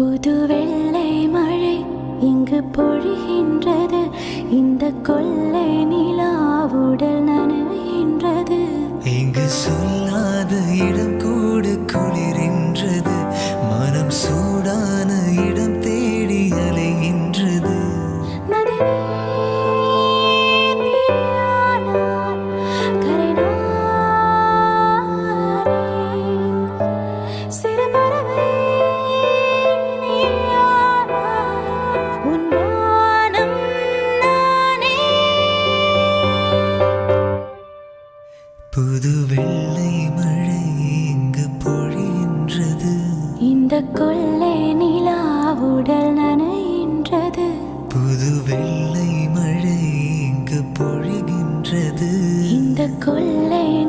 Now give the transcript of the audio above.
புது வெள்ளை மழை இங்கு பொழிகின்றது. இந்த கொள்ளை நிலா உடல் நனைகின்றது. இங்கு சொல்லாத இடம் கூட குளிரின்றது. மனம் சூடான இடம் தேடி அலைகின்றது. புது வெள்ளை மழை இங்கு பொழிகின்றது. இந்த கொள்ளை நிலா உடல் நனைகின்றது. புது வெள்ளை மழை இங்கு பொழிகின்றது. இந்த கொள்ளை